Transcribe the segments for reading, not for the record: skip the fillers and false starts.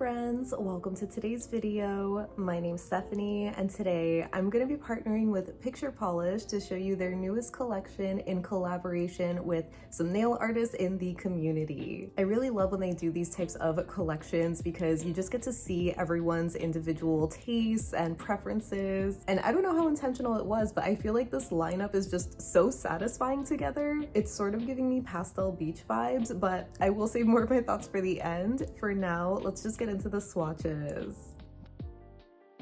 friends, welcome to today's video. My name's Stephanie and today I'm going to be partnering with Picture Polish to show you their newest collection in collaboration with some nail artists in the community. I really love when they do these types of collections because you just get to see everyone's individual tastes and preferences, and I don't know how intentional it was, but I feel like this lineup is just so satisfying together. It's sort of giving me pastel beach vibes, but I will save more of my thoughts for the end. For now, let's just get into the swatches.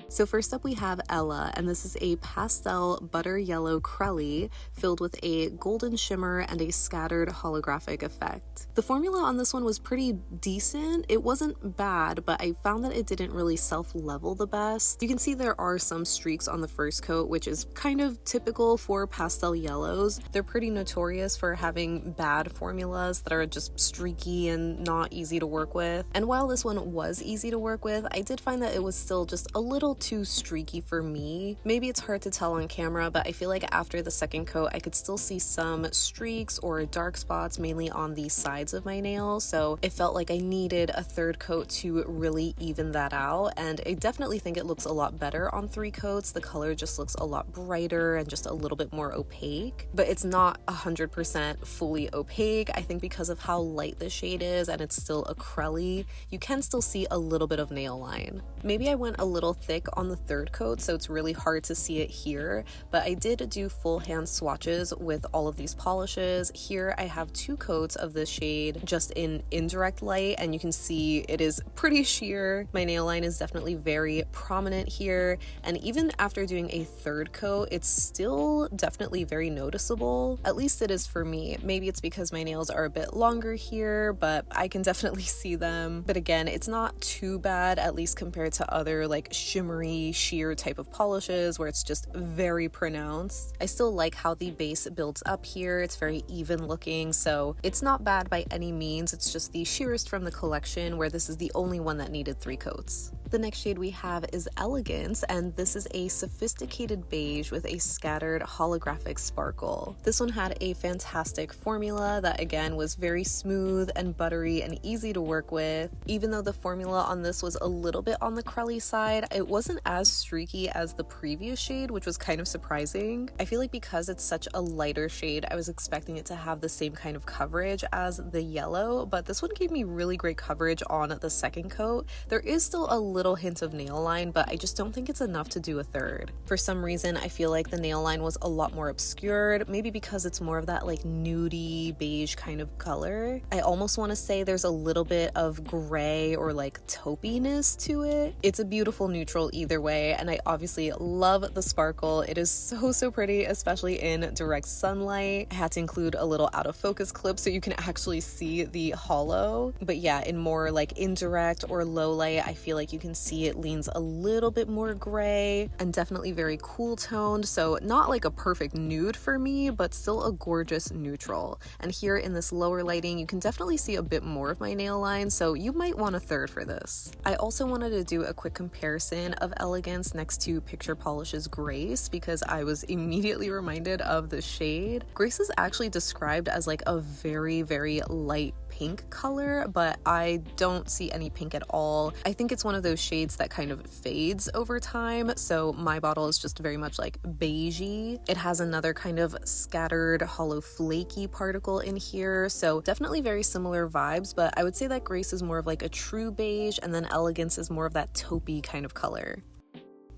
So first up we have Ella, and this is a pastel butter yellow crelly filled with a golden shimmer and a scattered holographic effect. The formula on this one was pretty decent. It wasn't bad, but I found that it didn't really self-level the best. You can see there are some streaks on the first coat, which is kind of typical for pastel yellows. They're pretty notorious for having bad formulas that are just streaky and not easy to work with. And while this one was easy to work with, I did find that it was still just a little too streaky for me. Maybe it's hard to tell on camera, but I feel like after the second coat I could still see some streaks or dark spots, mainly on the sides of my nails, so it felt like I needed a third coat to really even that out. And I definitely think it looks a lot better on 3 coats. The color just looks a lot brighter and just a little bit more opaque, but it's not 100% fully opaque. I think because of how light the shade is and it's still acrylic, you can still see a little bit of nail line. Maybe I went a little thick on the third coat, so it's really hard to see it here, but I did do full hand swatches with all of these polishes. Here I have 2 coats of this shade just in indirect light, and you can see it is pretty sheer. My nail line is definitely very prominent here, and even after doing a third coat, it's still definitely very noticeable. At least it is for me. Maybe it's because my nails are a bit longer here, but I can definitely see them. But again, it's not too bad, at least compared to other like shimmery, sheer type of polishes where it's just very pronounced. I still like how the base builds up here. It's very even looking, so it's not bad by any means. It's just the sheerest from the collection, where this is the only one that needed 3 coats. The next shade we have is Elegance, and this is a sophisticated beige with a scattered holographic sparkle. This one had a fantastic formula that again was very smooth and buttery and easy to work with. Even though the formula on this was a little bit on the crelly side, it wasn't as streaky as the previous shade, which was kind of surprising. I feel like because it's such a lighter shade, I was expecting it to have the same kind of coverage as the yellow, but this one gave me really great coverage on the second coat. There is still a little hint of nail line, but I just don't think it's enough to do a third. For some reason, I feel like the nail line was a lot more obscured, maybe because it's more of that like nudie beige kind of color. I almost want to say there's a little bit of gray or like taupiness to it. It's a beautiful neutral either way, and I obviously love the sparkle. It is so pretty, especially in direct sunlight. I had to include a little out of focus clip so you can actually see the hollow, but yeah, in more like indirect or low light, I feel like you can see it leans a little bit more gray and definitely very cool toned, so not like a perfect nude for me, but still a gorgeous neutral. And here in this lower lighting, you can definitely see a bit more of my nail line, so you might want a third for this. I also wanted to do a quick comparison of Elegance next to Picture Polish's Grace because I was immediately reminded of the shade. Grace is actually described as like a very light pink color, but I don't see any pink at all. I think it's one of those shades that kind of fades over time, so my bottle is just very much like beigey. It has another kind of scattered hollow flaky particle in here, so definitely very similar vibes, but I would say that Grace is more of like a true beige, and then Elegance is more of that taupey kind of color.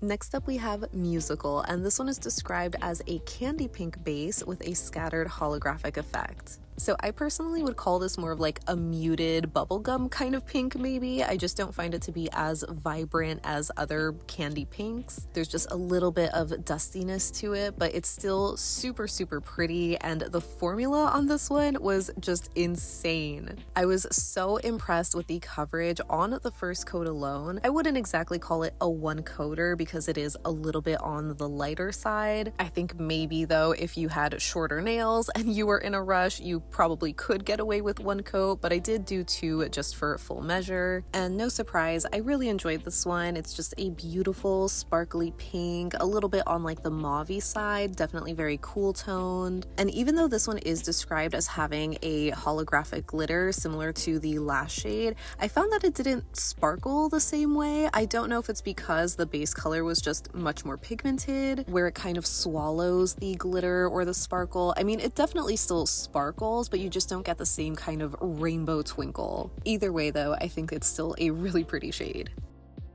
Next up we have Musical, and this one is described as a candy pink base with a scattered holographic effect. So I personally would call this more of like a muted bubblegum kind of pink maybe. I just don't find it to be as vibrant as other candy pinks. There's just a little bit of dustiness to it, but it's still super pretty, and the formula on this one was just insane. I was so impressed with the coverage on the first coat alone. I wouldn't exactly call it a one coater because it is a little bit on the lighter side. I think maybe though if you had shorter nails and you were in a rush, you probably could get away with one coat, but I did do two just for full measure. And no surprise, I really enjoyed this one. It's just a beautiful sparkly pink, a little bit on like the mauve-y side, definitely very cool toned. And even though this one is described as having a holographic glitter similar to the last shade, I found that it didn't sparkle the same way. I don't know if it's because the base color was just much more pigmented, where it kind of swallows the glitter or the sparkle. I mean, it definitely still sparkles, but you just don't get the same kind of rainbow twinkle. Either way though, I think it's still a really pretty shade.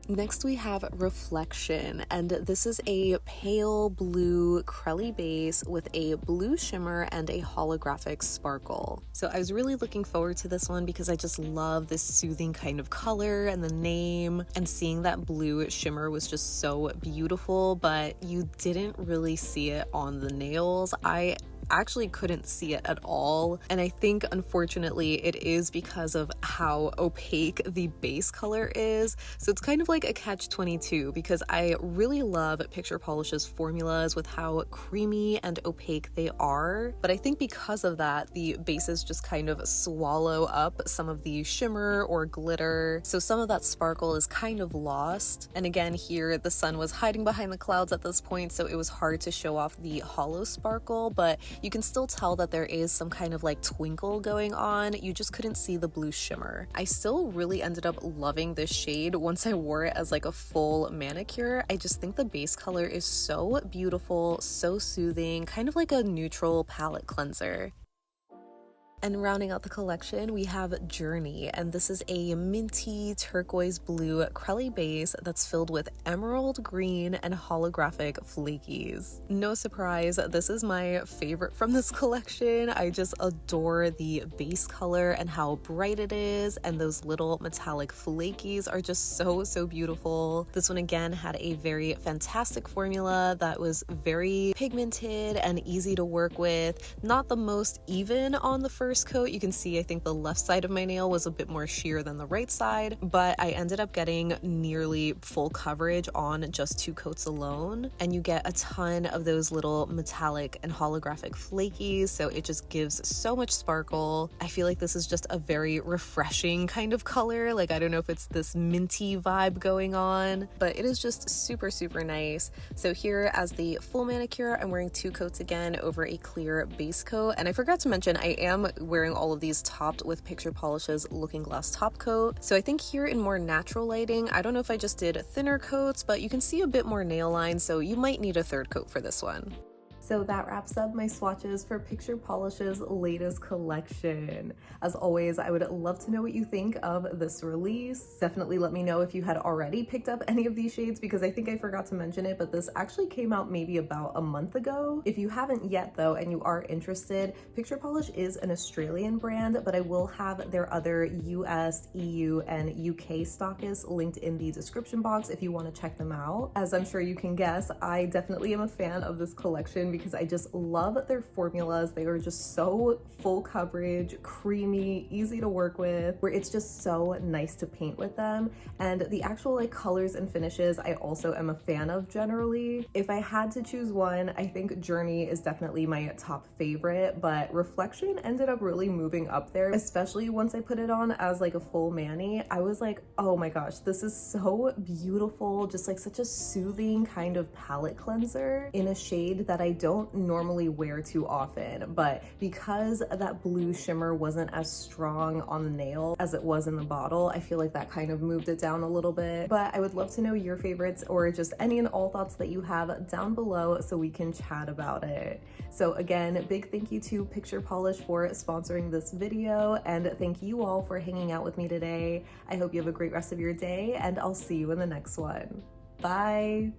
Next we have Reflection, and this is a pale blue crelly base with a blue shimmer and a holographic sparkle. So I was really looking forward to this one because I just love this soothing kind of color and the name, and seeing that blue shimmer was just so beautiful, but you didn't really see it on the nails. I actually couldn't see it at all, and I think unfortunately it is because of how opaque the base color is. So it's kind of like a catch-22, because I really love Picture Polish's formulas with how creamy and opaque they are, but I think because of that the bases just kind of swallow up some of the shimmer or glitter, so some of that sparkle is kind of lost. And again, here the sun was hiding behind the clouds at this point, so it was hard to show off the hollow sparkle, but you can still tell that there is some kind of like twinkle going on. You just couldn't see the blue shimmer. I still really ended up loving this shade once I wore it as like a full manicure. I just think the base color is so beautiful, so soothing, kind of like a neutral palette cleanser. And rounding out the collection, we have Journey, and this is a minty turquoise blue crelly base that's filled with emerald green and holographic flakies. No surprise, this is my favorite from this collection. I just adore the base color and how bright it is, and those little metallic flakies are just so beautiful. This one again had a very fantastic formula that was very pigmented and easy to work with. Not the most even on the first coat. You can see I think the left side of my nail was a bit more sheer than the right side, but I ended up getting nearly full coverage on just two coats alone, and you get a ton of those little metallic and holographic flakies, so it just gives so much sparkle. I feel like this is just a very refreshing kind of color. Like, I don't know if it's this minty vibe going on, but it is just super nice. So here as the full manicure, I'm wearing two coats again over a clear base coat, and I forgot to mention I am wearing all of these topped with Picture Polish's Looking Glass top coat. So I think here in more natural lighting, I don't know if I just did thinner coats, but you can see a bit more nail line, so you might need a third coat for this one. So that wraps up my swatches for Picture Polish's latest collection. As always, I would love to know what you think of this release. Definitely let me know if you had already picked up any of these shades, because I think I forgot to mention it, but this actually came out maybe about a month ago. If you haven't yet though, and you are interested, Picture Polish is an Australian brand, but I will have their other US, EU, and UK stockists linked in the description box if you want to check them out. As I'm sure you can guess, I definitely am a fan of this collection because I just love their formulas. They are just so full coverage, creamy, easy to work with, where it's just so nice to paint with them. And the actual like colors and finishes I also am a fan of generally. If I had to choose one, I think Journey is definitely my top favorite, but Reflection ended up really moving up there, especially once I put it on as like a full mani. I was like, oh my gosh, this is so beautiful, just like such a soothing kind of palette cleanser in a shade that I don't normally wear too often, but because that blue shimmer wasn't as strong on the nail as it was in the bottle, I feel like that kind of moved it down a little bit. But I would love to know your favorites or just any and all thoughts that you have down below so we can chat about it. So again, big thank you to Picture Polish for sponsoring this video, and thank you all for hanging out with me today. I hope you have a great rest of your day, and I'll see you in the next one. Bye!